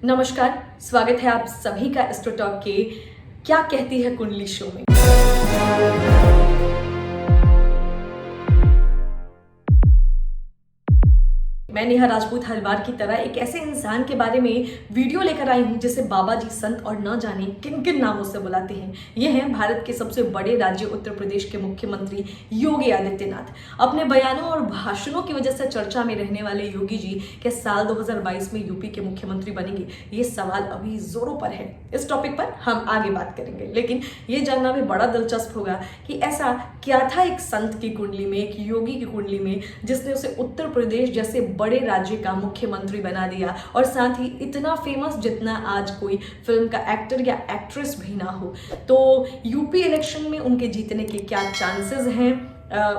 नमस्कार, स्वागत है आप सभी का एस्ट्रो टॉक के क्या कहती है कुंडली शो में। मैं नेहा राजपूत हलवार की तरह एक ऐसे इंसान के बारे में वीडियो लेकर आई हूं जिसे बाबा जी, संत और न जाने किन किन नामों से बुलाते हैं। ये हैं भारत के सबसे बड़े राज्य उत्तर प्रदेश के मुख्यमंत्री योगी आदित्यनाथ। अपने बयानों और भाषणों की वजह से चर्चा में रहने वाले योगी जी क्या साल 2022 में यूपी के मुख्यमंत्री बनेंगे? ये सवाल अभी जोरों पर है। इस टॉपिक पर हम आगे बात करेंगे, लेकिन ये जानना भी बड़ा दिलचस्प होगा कि ऐसा क्या था एक संत की कुंडली में, एक योगी की कुंडली में, जिसने उसे उत्तर प्रदेश जैसे बड़े राज्य का मुख्यमंत्री बना दिया और साथ ही इतना फेमस जितना आज कोई फिल्म का एक्टर या एक्ट्रेस भी ना हो। तो यूपी इलेक्शन में उनके जीतने के क्या चांसेस हैं?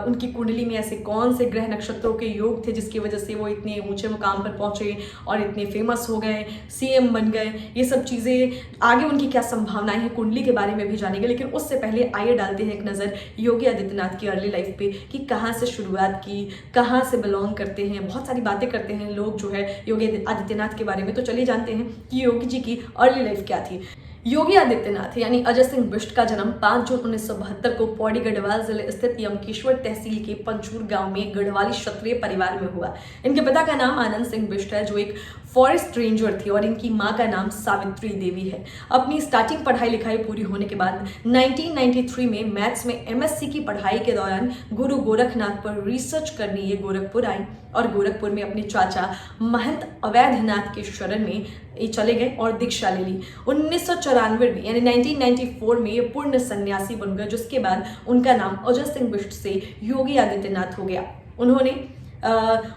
उनकी कुंडली में ऐसे कौन से ग्रह नक्षत्रों के योग थे जिसकी वजह से वो इतने ऊंचे मुकाम पर पहुंचे और इतने फेमस हो गए, सीएम बन गए? ये सब चीज़ें, आगे उनकी क्या संभावनाएं हैं, कुंडली के बारे में भी जानेंगे। लेकिन उससे पहले आइए डालते हैं एक नज़र योगी आदित्यनाथ की अर्ली लाइफ पे कि कहाँ से शुरुआत की, कहाँ से बिलोंग करते हैं। बहुत सारी बातें करते हैं लोग जो है योगी आदित्यनाथ के बारे में, तो चलिए जानते हैं कि योगी जी की अर्ली लाइफ क्या थी। योगी आदित्यनाथ यानी अजय सिंह बिष्ट का जन्म 5 जून 1972 को पौड़ी गढ़वाल जिले स्थित यमकेश्वर तहसील के पंचूर गांव में गढ़वाली क्षत्रिय परिवार में हुआ। इनके पिता का नाम आनंद सिंह बिष्ट है जो एक फॉरेस्ट रेंजर थे और इनकी मां का नाम सावित्री देवी है। अपनी स्टार्टिंग पढ़ाई लिखाई पूरी होने के बाद 1993 में मैथ्स में एमएससी की पढ़ाई के दौरान गुरु गोरखनाथ पर रिसर्च करने ये गोरखपुर आई और गोरखपुर में अपने चाचा महंत अवैधनाथ के शरण में ये चले गए और दीक्षा ले ली। 1994 में यानी 1994 में ये पूर्ण सन्यासी बन गए, जिसके बाद उनका नाम अजय सिंह बिष्ट से योगी आदित्यनाथ हो गया। उन्होंने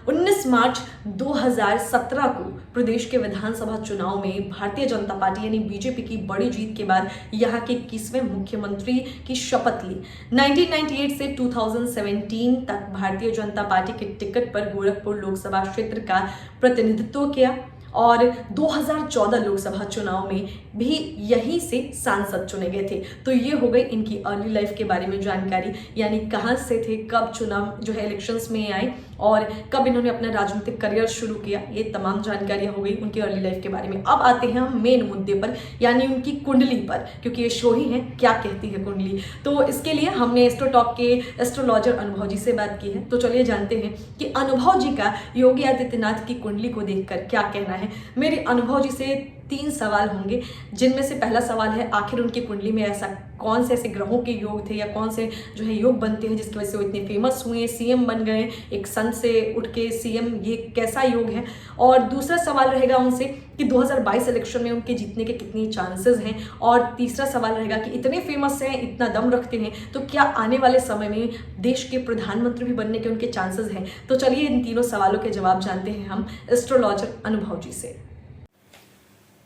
19 मार्च 2017 को प्रदेश के विधानसभा चुनाव में भारतीय जनता पार्टी यानी बीजेपी की बड़ी जीत के बाद यहाँ के 21वें मुख्यमंत्री की शपथ ली। 1998 से 2017 तक भारतीय जनता पार्टी के टिकट पर गोरखपुर लोकसभा क्षेत्र का प्रतिनिधित्व किया और 2014 लोकसभा चुनाव में भी यहीं से सांसद चुने गए थे। तो ये हो गई इनकी अर्ली लाइफ के बारे में जानकारी, यानी कहाँ से थे, कब चुनाव जो है इलेक्शंस में आए और कब इन्होंने अपना राजनीतिक करियर शुरू किया। ये तमाम जानकारियां हो गई उनकी अर्ली लाइफ के बारे में। अब आते हैं हम मेन मुद्दे पर, यानी उनकी कुंडली पर, क्योंकि ये शो ही है क्या कहती है कुंडली। तो इसके लिए हमने एस्ट्रो टॉक के एस्ट्रोलॉजर अनुभव जी से बात की है। तो चलिए जानते हैं कि अनुभव जी का योगी आदित्यनाथ की कुंडली को देखकर क्या कहना है। मेरे अनुभव जी से 3 सवाल होंगे, जिनमें से पहला सवाल है आखिर उनकी कुंडली में ऐसा कौन से ऐसे ग्रहों के योग थे या कौन से जो है योग बनते हैं जिसकी वजह से वो इतने फेमस हुए, सीएम बन गए, एक संत से उठ के सीएम, ये कैसा योग है। और दूसरा सवाल रहेगा उनसे कि 2022 इलेक्शन में उनके जीतने के कितनी चांसेस हैं। और तीसरा सवाल रहेगा कि इतने फेमस हैं, इतना दम रखते हैं, तो क्या आने वाले समय में देश के प्रधानमंत्री भी बनने के उनके चांसेस हैं। तो चलिए इन तीनों सवालों के जवाब जानते हैं हम एस्ट्रोलॉजर अनुभव जी से।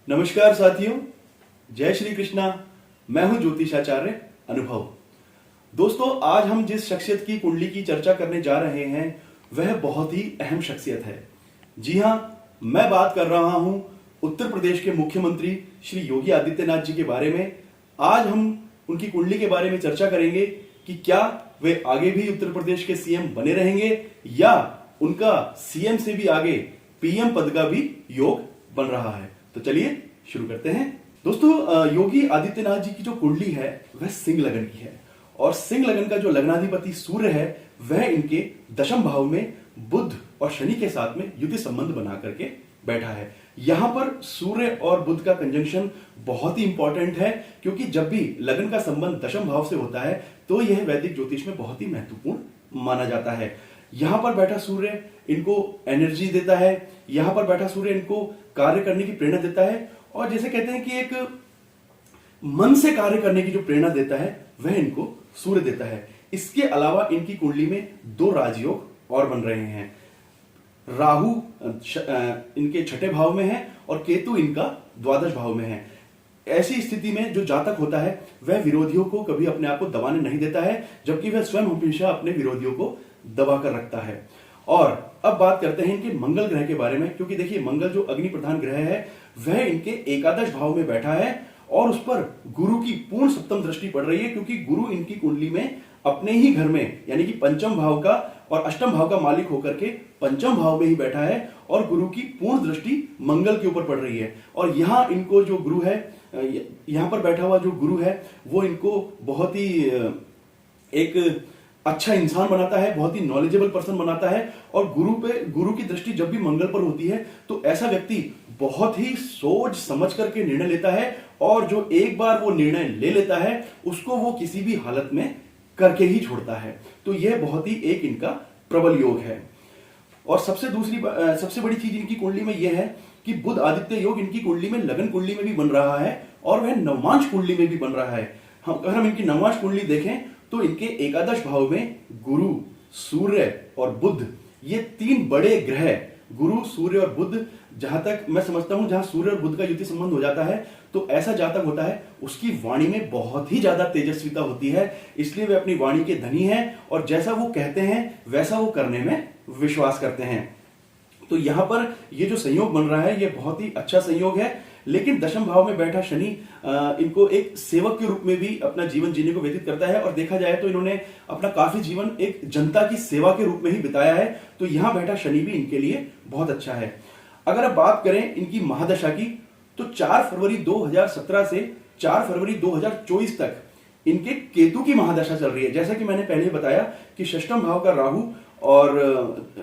नमस्कार साथियों, जय श्री कृष्णा। मैं हूं ज्योतिषाचार्य अनुभव। दोस्तों, आज हम जिस शख्सियत की कुंडली की चर्चा करने जा रहे हैं वह बहुत ही अहम शख्सियत है। जी हां, मैं बात कर रहा हूं उत्तर प्रदेश के मुख्यमंत्री श्री योगी आदित्यनाथ जी के बारे में। आज हम उनकी कुंडली के बारे में चर्चा करेंगे कि क्या वे आगे भी उत्तर प्रदेश के सीएम बने रहेंगे या उनका सीएम से भी आगे पीएम पद का भी योग बन रहा है। तो चलिए शुरू करते हैं। दोस्तों, योगी आदित्यनाथ जी की जो कुंडली है वह सिंह लगन की है और सिंह लगन का जो लग्नाधिपति सूर्य है वह इनके दशम भाव में बुध और शनि के साथ में युति संबंध बना करके बैठा है। यहां पर सूर्य और बुध का कंजंक्शन बहुत ही इंपॉर्टेंट है, क्योंकि जब भी लगन का संबंध दशम भाव से होता है तो यह वैदिक ज्योतिष में बहुत ही महत्वपूर्ण माना जाता है। यहां पर बैठा सूर्य इनको एनर्जी देता है, यहां पर बैठा सूर्य इनको कार्य करने की प्रेरणा देता है और जैसे कहते हैं कि एक मन से कार्य करने की जो प्रेरणा देता है वह इनको सूर्य देता है। इसके अलावा इनकी कुंडली में 2 राजयोग और बन रहे हैं। राहु इनके 6ठे भाव में है और केतु इनका द्वादश भाव में है। ऐसी स्थिति में जो जातक होता है वह विरोधियों को कभी अपने आप को दबाने नहीं देता है, जबकि वह स्वयं हमेशा अपने विरोधियों को दबा कर रखता है। और अब बात करते हैं इनके मंगल ग्रह के बारे में, क्योंकि देखिए मंगल जो अग्नि प्रधान ग्रह है वह इनके एकादश भाव में बैठा है और उस पर गुरु की पूर्ण सप्तम दृष्टि पड़ रही है, क्योंकि गुरु इनकी कुंडली में अपने ही घर में यानी कि पंचम भाव का और अष्टम भाव का मालिक होकर के पंचम भाव में ही बैठा है और गुरु की पूर्ण दृष्टि मंगल के ऊपर पड़ रही है। और यहाँ इनको जो गुरु है, यहाँ पर बैठा हुआ जो गुरु है वो इनको बहुत ही एक अच्छा इंसान बनाता है, बहुत ही नॉलेजेबल पर्सन बनाता है। और गुरु की दृष्टि जब भी मंगल पर होती है तो ऐसा व्यक्ति बहुत ही सोच समझ करके निर्णय लेता है, और जो एक बार वो निर्णय ले लेता है उसको वो किसी भी हालत में करके ही छोड़ता है। तो यह बहुत ही एक इनका प्रबल योग है। और सबसे बड़ी चीज इनकी कुंडली में यह है कि बुध आदित्य योग इनकी कुंडली में, लगन कुंडली में भी बन रहा है और वह नवमांश कुंडली में भी बन रहा है। अगर हम इनकी नवमांश कुंडली देखें तो इनके एकादश भाव में गुरु, सूर्य और बुध, ये तीन बड़े ग्रह, गुरु, सूर्य और बुध, जहां तक मैं समझता हूं जहां सूर्य और बुध का युति संबंध हो जाता है तो ऐसा जातक होता है उसकी वाणी में बहुत ही ज्यादा तेजस्विता होती है, इसलिए वे अपनी वाणी के धनी हैं और जैसा वो कहते हैं वैसा वो करने में विश्वास करते हैं। तो यहां पर ये जो संयोग बन रहा है ये बहुत ही अच्छा संयोग है। लेकिन दशम भाव में बैठा शनि इनको एक सेवक के रूप में भी अपना जीवन जीने को व्यतीत करता है, और देखा जाए तो इन्होंने अपना काफी जीवन एक जनता की सेवा के रूप में ही बिताया है। तो यहां बैठा शनि भी इनके लिए बहुत अच्छा है। अगर आप बात करें इनकी महादशा की तो 4 फरवरी 2017 से 4 फरवरी 2024 तक इनके केतु की महादशा चल रही है। जैसा कि मैंने पहले बताया कि षष्ठम भाव का राहु और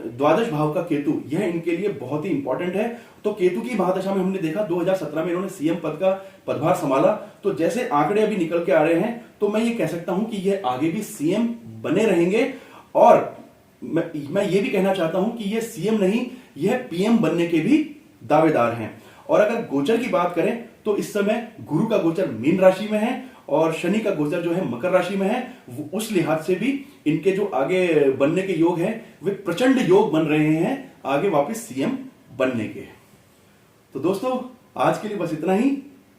द्वादश भाव का केतु, यह इनके लिए बहुत ही इंपॉर्टेंट है। तो केतु की महादशा में हमने देखा 2017 में इन्होंने सीएम पद का पदभार संभाला। तो जैसे आंकड़े अभी निकल के आ रहे हैं तो मैं ये कह सकता हूं कि यह आगे भी सीएम बने रहेंगे। और मैं ये भी कहना चाहता हूं कि यह सीएम नहीं, यह पीएम बनने के भी दावेदार हैं। और अगर गोचर की बात करें तो इस समय गुरु का गोचर मीन राशि में है और शनि का गोचर जो है मकर राशि में है। उस लिहाज से भी इनके जो आगे बनने के योग हैं वे प्रचंड योग बन रहे हैं आगे वापस सीएम बनने के। तो दोस्तों आज के लिए बस इतना ही,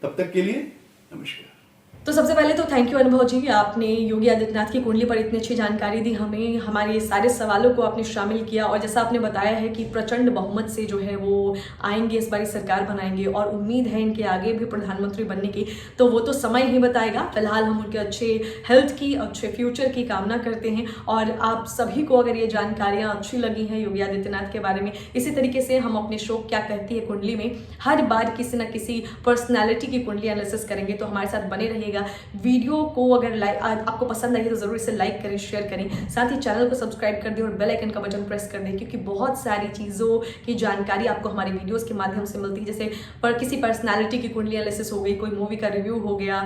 तब तक के लिए नमस्कार। तो सबसे पहले तो थैंक यू अनुभव जी, आपने योगी आदित्यनाथ की कुंडली पर इतनी अच्छी जानकारी दी हमें, हमारे सारे सवालों को आपने शामिल किया और जैसा आपने बताया है कि प्रचंड बहुमत से जो है वो आएंगे, इस बारी सरकार बनाएंगे और उम्मीद है इनके आगे भी प्रधानमंत्री बनने की। तो वो तो समय ही बताएगा। फिलहाल हम उनके अच्छे हेल्थ की, अच्छे फ्यूचर की कामना करते हैं। और आप सभी को अगर ये जानकारियाँ अच्छी लगी हैं योगी आदित्यनाथ के बारे में, इसी तरीके से हम अपने शो क्या कहती है कुंडली में हर बार किसी न किसी पर्सनैलिटी की कुंडली एनालिसिस करेंगे। तो हमारे साथ बने रहिएगा। वीडियो को अगर आपको पसंद आई तो जरूर इसे लाइक करें, शेयर करें, साथ ही चैनल को सब्सक्राइब कर दें और बेल आइकन का बटन प्रेस कर दें, क्योंकि बहुत सारी चीज़ों की जानकारी आपको हमारे वीडियोस के माध्यम से मिलती है। जैसे किसी पर्सनालिटी की कुंडली एनालिसिस हो गई, कोई मूवी का रिव्यू हो गया,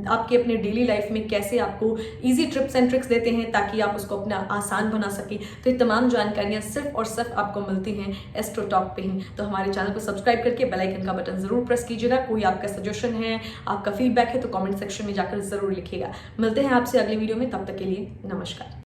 आपके अपने डेली लाइफ में कैसे आपको इजी टिप्स एंड ट्रिक्स देते हैं ताकि आप उसको अपना आसान बना सकें। तो ये तमाम जानकारियाँ सिर्फ और सिर्फ आपको मिलती हैं एस्ट्रो टॉक पे ही। तो हमारे चैनल को सब्सक्राइब करके बेल आइकन का बटन जरूर प्रेस कीजिएगा। कोई आपका सजेशन है, आपका फीडबैक है तो कमेंट सेक्शन में जाकर जरूर लिखिएगा। मिलते हैं आपसे अगले वीडियो में, तब तक के लिए नमस्कार।